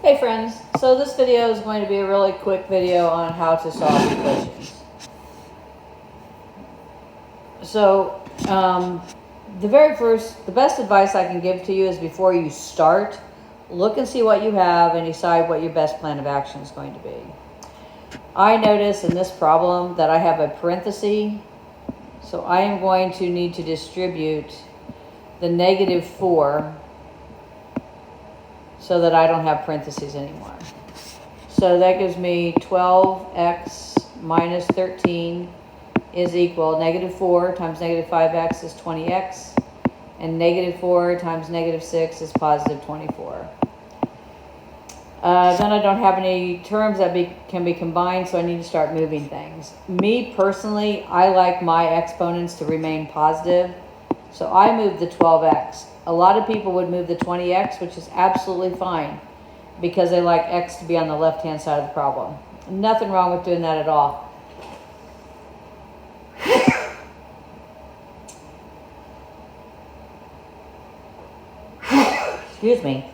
Hey friends, so this video is going to be a really quick video on how to solve equations. So the best advice I can give to you is before you start, look and see what you have and decide what your best plan of action is going to be. I notice in this problem that I have a parenthesis, so I am going to need to distribute the -4 so that I don't have parentheses anymore. So that gives me 12x minus 13 is equal -4 times -5x is 20x, and -4 times -6 is positive 24. Then I don't have any terms that can be combined, so I need to start moving things. Me personally, I like my exponents to remain positive, so I move the 12x. A lot of people would move the 20x, which is absolutely fine, because they like x to be on the left-hand side of the problem. Nothing wrong with doing that at all. Excuse me.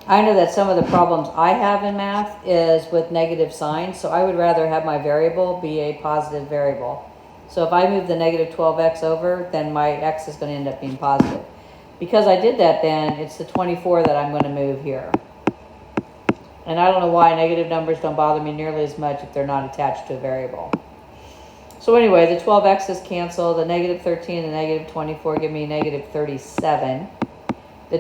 I know that some of the problems I have in math is with negative signs, so I would rather have my variable be a positive variable. So if I move the -12x over, then my x is going to end up being positive. Because I did that, then it's the 24 that I'm going to move here. And I don't know why negative numbers don't bother me nearly as much if they're not attached to a variable. So anyway, the 12x's cancel, the -13 and the -24 give me -37. The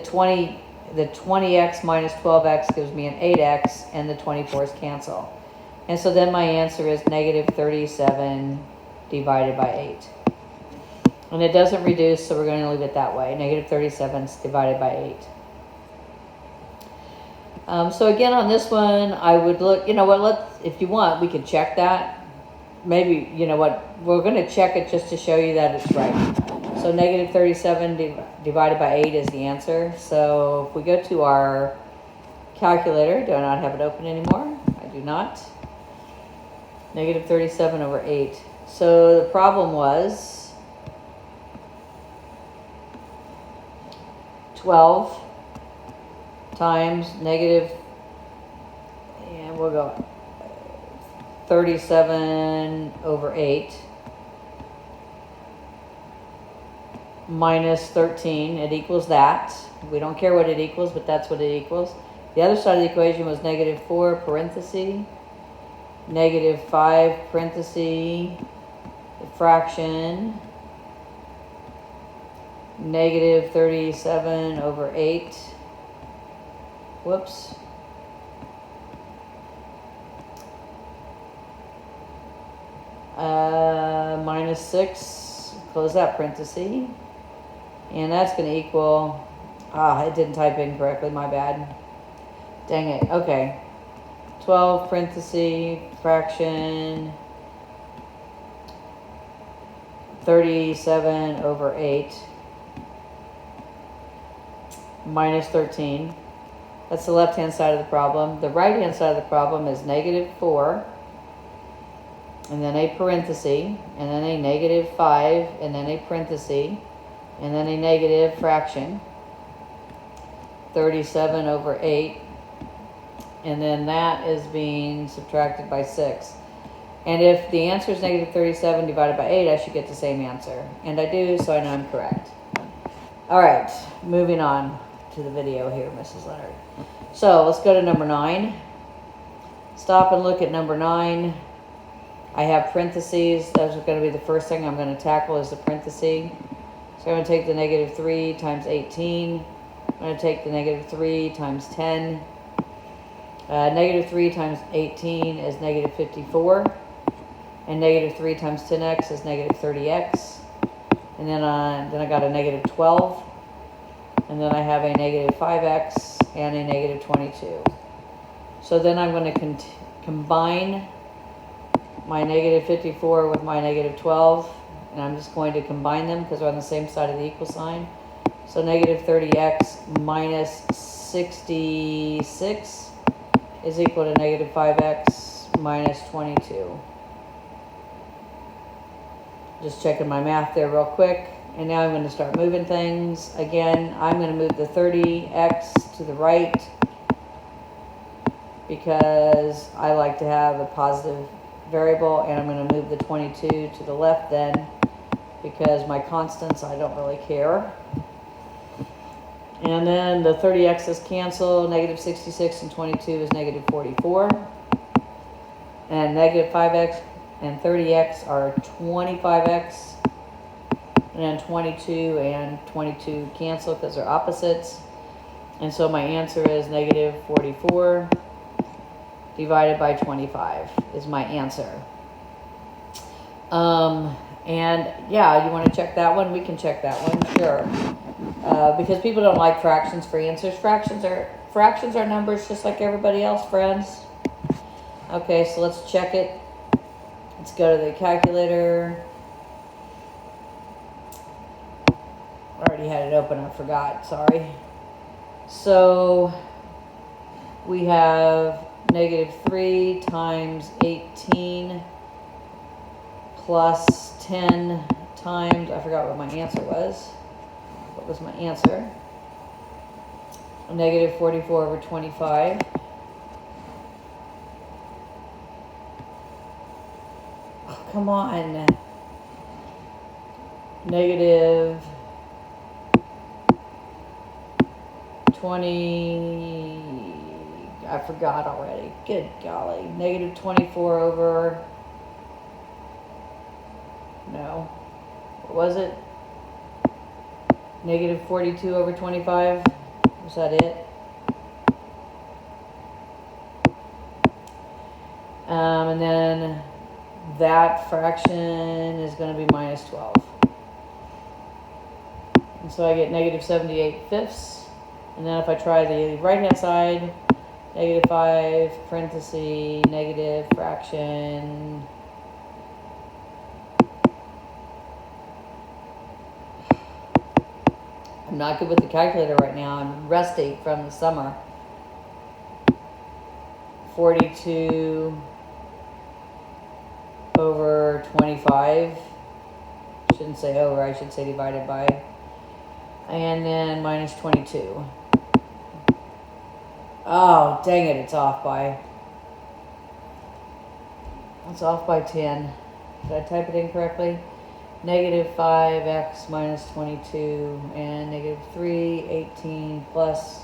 20x minus 12x gives me an 8x, and the 24's cancel. And so then my answer is -37 divided by 8. And it doesn't reduce, so we're going to leave it that way. -37 divided by 8. So again, on this one, I would look, you know what, if you want, we could check that. Maybe, you know what, we're going to check it just to show you that it's right. So -37 divided by 8 is the answer. So if we go to our calculator, do I not have it open anymore? I do not. -37 over 8. So the problem was 12 times and we'll go 37 over 8 minus 13. It equals that. We don't care what it equals, but that's what it equals. The other side of the equation was -4 parenthesis, -5 parenthesis, fraction, -37 over 8. Whoops. Minus 6, close that parenthesis. And that's going to equal, it didn't type in correctly, my bad. Dang it, okay. 12 parenthesis, fraction, 37 over 8, minus 13. That's the left-hand side of the problem. The right-hand side of the problem is -4, and then a parenthesis, and then a -5, and then a parenthesis, and then a negative fraction, 37 over 8, and then that is being subtracted by 6. And if the answer is -37 divided by 8, I should get the same answer. And I do, so I know I'm correct. All right, moving on to the video here, Mrs. Leonard. So let's go to number 9. Stop and look at number 9. I have parentheses. Those are going to be the first thing I'm going to tackle is the parentheses. So I'm going to take the -3 times 18. I'm going to take the -3 times 10. -3 times 18 is -54. And -3 times 10x is -30x. And then I got a -12. And then I have a -5x and a -22. So then I'm going to combine my -54 with my -12. And I'm just going to combine them because they're on the same side of the equal sign. So -30x minus 66 is equal to -5x minus 22. Just checking my math there real quick. And now I'm going to start moving things. Again, I'm going to move the 30x to the right. because I like to have a positive variable, and I'm going to move the 22 to the left then, because my constants, I don't really care. And then the 30x's cancel, negative 66 and 22 is negative 44. And negative 5x and 30x are 25x. And then 22 and 22 cancel because they're opposites. And so my answer is negative 44 divided by 25 is my answer. And yeah, you want to check that one? We can check that one, sure. Because people don't like fractions for answers. Fractions are numbers just like everybody else, friends. Okay, so let's check it. Let's go to the calculator. I already had it open, I forgot, sorry. So we have negative 3 times 18 plus 10 times, I forgot what my answer was. What was my answer? Negative 44 over 25. Oh, come on. Negative 20, I forgot already. Good golly. Negative 24 over, no, what was it? Negative 42 over 25, was that it? And then that fraction is going to be minus 12. And so I get negative 78 fifths. And then if I try the right-hand side, negative 5, parenthesis, negative fraction. I'm not good with the calculator right now. I'm rusty from the summer. 42 over 25. Shouldn't say over, I should say divided by. And then minus 22. Oh, dang it, it's off by 10. Did I type it incorrectly? Negative 5x minus 22 and negative 3, 18 plus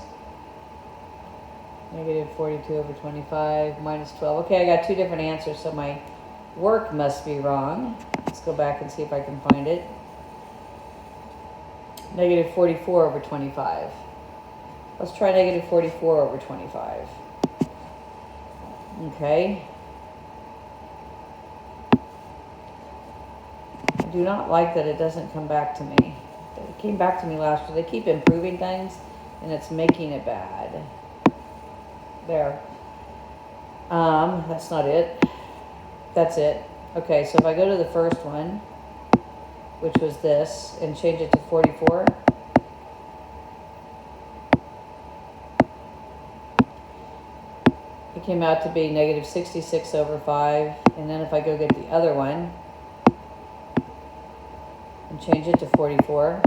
negative 42 over 25 minus 12. Okay, I got two different answers, so my work must be wrong. Let's go back and see if I can find it. Negative 44 over 25. Let's try negative 44 over 25. Okay. I do not like that it doesn't come back to me. It came back to me last year. They keep improving things, and it's making it bad. There. That's not it. That's it. Okay, so if I go to the first one, which was this, and change it to 44. It came out to be negative 66 over 5. And then if I go get the other one and change it to 44,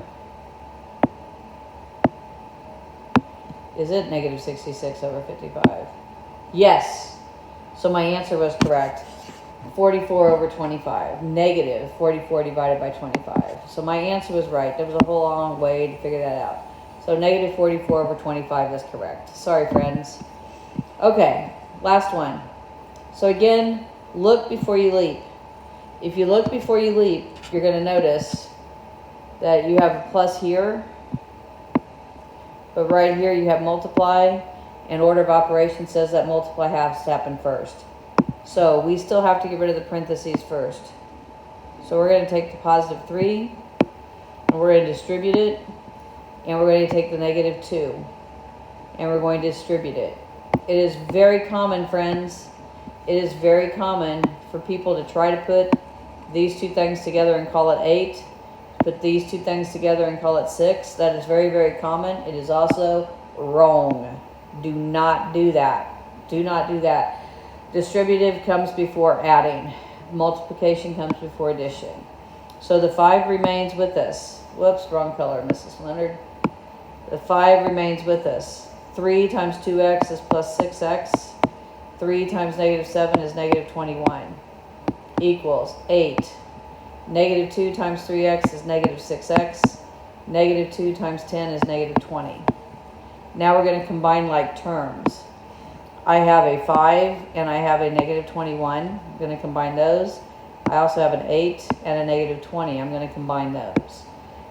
is it negative 66 over 55? Yes. So my answer was correct. 44 over 25. Negative 44 divided by 25. So my answer was right. There was a whole long way to figure that out. So negative 44 over 25 is correct. Sorry, friends. Okay, last one. So again, look before you leap. If you look before you leap, you're going to notice that you have a plus here. But right here you have multiply. And order of operations says that multiply has to happen first. So we still have to get rid of the parentheses first. So we're going to take the positive 3, and we're going to distribute it, and we're going to take the negative 2, and we're going to distribute it. It is very common, friends. It is very common for people to try to put these two things together and call it 8, put these two things together and call it 6. That is very, very common. It is also wrong. Do not do that. Do not do that. Distributive comes before adding. Multiplication comes before addition. So the 5 remains with us. Whoops, wrong color, Mrs. Leonard. The 5 remains with us. 3 times 2x is plus 6x. 3 times negative 7 is negative 21. Equals 8. Negative 2 times 3x is negative 6x. Negative 2 times 10 is negative 20. Now we're going to combine like terms. I have a 5 and I have a negative 21. I'm going to combine those. I also have an 8 and a negative 20. I'm going to combine those.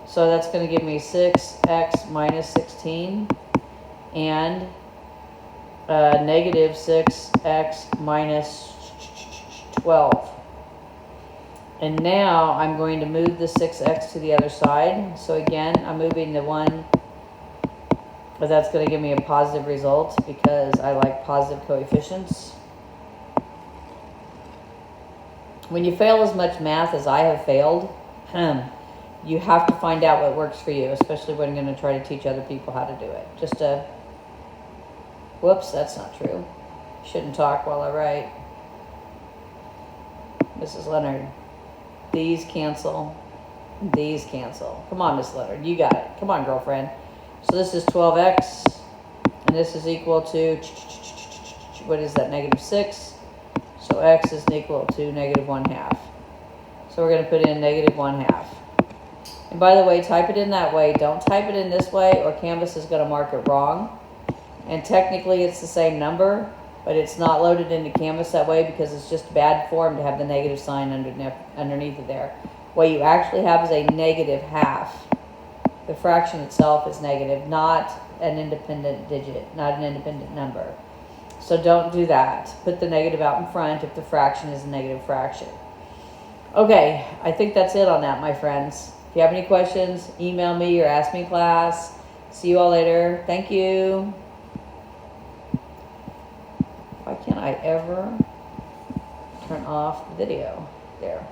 So that's going to give me 6x minus 16 and negative 6x minus 12. And now I'm going to move the 6x to the other side. So again, I'm moving the 1, but that's going to give me a positive result because I like positive coefficients. When you fail as much math as I have failed, you have to find out what works for you, especially when you're going to try to teach other people how to do it. Whoops, that's not true. Shouldn't talk while I write. Mrs. Leonard. These cancel. These cancel. Come on, Miss Leonard. You got it. Come on, girlfriend. So this is 12x. And this is equal to, what is that, negative 6. So x is equal to negative 1/2. So we're going to put in negative 1/2. And by the way, type it in that way. Don't type it in this way or Canvas is going to mark it wrong. And technically it's the same number, but it's not loaded into Canvas that way because it's just bad form to have the negative sign underneath it there. What you actually have is a negative half. The fraction itself is negative, not an independent digit, not an independent number. So don't do that. Put the negative out in front if the fraction is a negative fraction. Okay, I think that's it on that, my friends. If you have any questions, email me or ask me in class. See you all later. Thank you. Why can't I ever turn off the video? There.